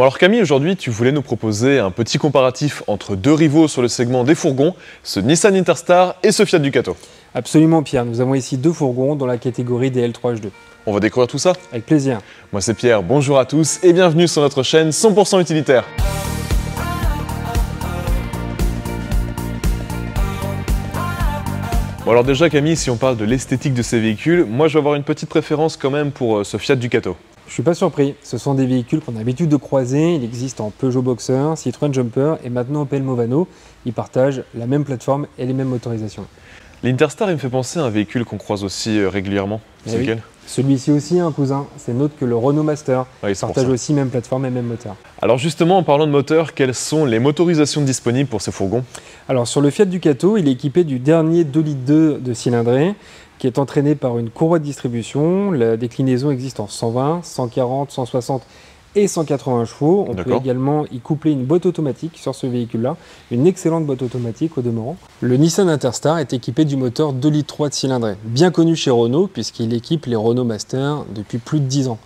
Bon alors Camille, aujourd'hui tu voulais nous proposer un petit comparatif entre deux rivaux sur le segment des fourgons, ce Nissan Interstar et ce Fiat Ducato. Absolument Pierre, nous avons ici deux fourgons dans la catégorie des L3H2. On va découvrir tout ça? Avec plaisir. Moi c'est Pierre, bonjour à tous et bienvenue sur notre chaîne 100% utilitaire. Bon alors déjà Camille, si on parle de l'esthétique de ces véhicules, moi je vais avoir une petite préférence quand même pour ce Fiat Ducato. Je suis pas surpris, ce sont des véhicules qu'on a l'habitude de croiser, il existe en Peugeot Boxer, Citroën Jumper et maintenant Opel Movano. Ils partagent la même plateforme et les mêmes motorisations. L'Interstar il me fait penser à un véhicule qu'on croise aussi régulièrement, c'est lequel? Celui-ci aussi un cousin, c'est nôtre que le Renault Master. Oui, ils partagent aussi même plateforme et même moteur. Alors justement, en parlant de moteur, quelles sont les motorisations disponibles pour ces fourgons? Alors sur le Fiat Ducato, il est équipé du dernier 2,2 litres de cylindrée qui est entraîné par une courroie de distribution. La déclinaison existe en 120, 140, 160 et 180 chevaux. On peut également y coupler une boîte automatique sur ce véhicule-là, une excellente boîte automatique au demeurant. Le Nissan Interstar est équipé du moteur 2,3 litres de cylindrée, bien connu chez Renault puisqu'il équipe les Renault Master depuis plus de 10 ans.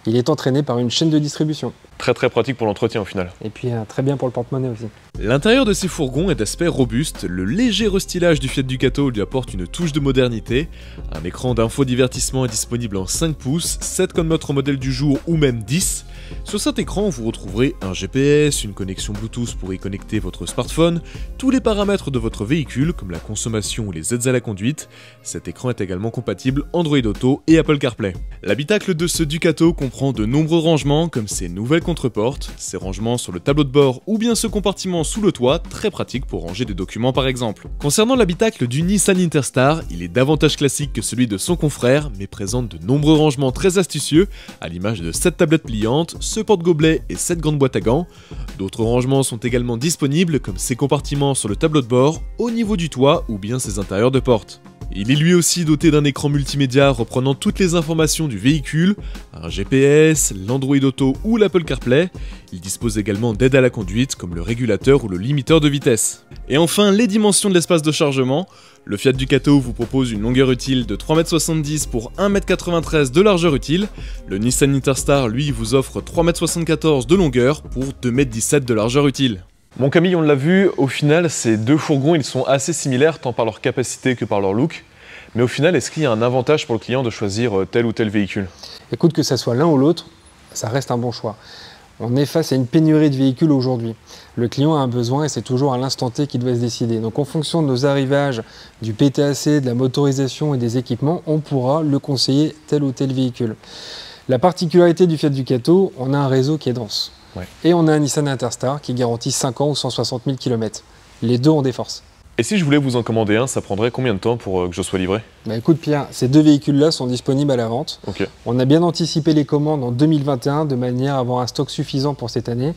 Il est entraîné par une chaîne de distribution. Très pratique pour l'entretien au final. Et puis très bien pour le porte-monnaie aussi. L'intérieur de ces fourgons est d'aspect robuste, le léger restylage du Fiat Ducato lui apporte une touche de modernité. Un écran d'infodivertissement est disponible en 5 pouces, 7 comme notre modèle du jour ou même 10. Sur cet écran, vous retrouverez un GPS, une connexion Bluetooth pour y connecter votre smartphone, tous les paramètres de votre véhicule comme la consommation ou les aides à la conduite. Cet écran est également compatible Android Auto et Apple CarPlay. L'habitacle de ce Ducato comprend de nombreux rangements comme ses nouvelles contreportes, ses rangements sur le tableau de bord ou bien ce compartiment sous le toit, très pratique pour ranger des documents par exemple. Concernant l'habitacle du Nissan Interstar, il est davantage classique que celui de son confrère, mais présente de nombreux rangements très astucieux, à l'image de 7 tablettes pliantes, ce porte-gobelet et 7 grandes boîtes à gants. D'autres rangements sont également disponibles, comme ces compartiments sur le tableau de bord, au niveau du toit ou bien ses intérieurs de porte. Il est lui aussi doté d'un écran multimédia reprenant toutes les informations du véhicule, un GPS, l'Android Auto ou l'Apple CarPlay. Il dispose également d'aides à la conduite comme le régulateur ou le limiteur de vitesse. Et enfin, les dimensions de l'espace de chargement. Le Fiat Ducato vous propose une longueur utile de 3,70 m pour 1,93 m de largeur utile. Le Nissan Interstar, lui, vous offre 3,74 m de longueur pour 2,17 m de largeur utile. Bon Camille, on l'a vu, au final, ces deux fourgons, ils sont assez similaires, tant par leur capacité que par leur look. Mais au final, est-ce qu'il y a un avantage pour le client de choisir tel ou tel véhicule? Écoute, que ça soit l'un ou l'autre, ça reste un bon choix. On est face à une pénurie de véhicules aujourd'hui. Le client a un besoin et c'est toujours à l'instant T qu'il doit se décider. Donc en fonction de nos arrivages, du PTAC, de la motorisation et des équipements, on pourra le conseiller tel ou tel véhicule. La particularité du Fiat Ducato, on a un réseau qui est dense. Et on a un Nissan Interstar qui garantit 5 ans ou 160 000 km. Les deux ont des forces. Et si je voulais vous en commander un, ça prendrait combien de temps pour que je sois livré? Bah écoute Pierre, ces deux véhicules-là sont disponibles à la vente. On a bien anticipé les commandes en 2021 de manière à avoir un stock suffisant pour cette année.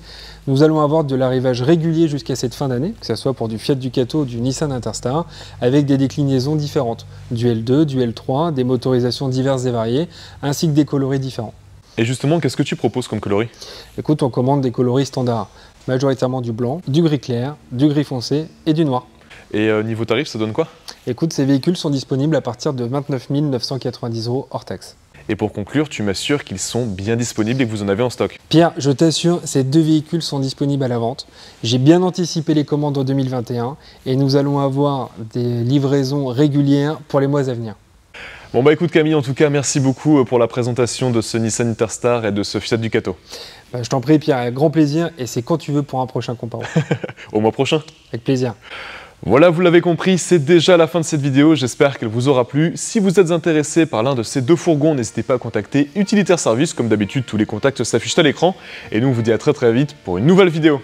Nous allons avoir de l'arrivage régulier jusqu'à cette fin d'année, que ce soit pour du Fiat Ducato ou du Nissan Interstar, avec des déclinaisons différentes. Du L2, du L3, des motorisations diverses et variées, ainsi que des coloris différents. Et justement, qu'est-ce que tu proposes comme coloris? Écoute, on commande des coloris standards, majoritairement du blanc, du gris clair, du gris foncé et du noir. Et niveau tarif, ça donne quoi? Écoute, ces véhicules sont disponibles à partir de 29 990 € hors taxe. Et pour conclure, tu m'assures qu'ils sont bien disponibles et que vous en avez en stock? Pierre, je t'assure, ces deux véhicules sont disponibles à la vente. J'ai bien anticipé les commandes en 2021 et nous allons avoir des livraisons régulières pour les mois à venir. Bon bah écoute Camille, en tout cas merci beaucoup pour la présentation de ce Nissan Interstar et de ce Fiat Ducato. Bah, je t'en prie Pierre, avec grand plaisir et c'est quand tu veux pour un prochain comparo. Au mois prochain. Avec plaisir. Voilà, vous l'avez compris, c'est déjà la fin de cette vidéo, j'espère qu'elle vous aura plu. Si vous êtes intéressé par l'un de ces deux fourgons, n'hésitez pas à contacter Utilitaire Service, comme d'habitude tous les contacts s'affichent à l'écran. Et nous on vous dit à très vite pour une nouvelle vidéo.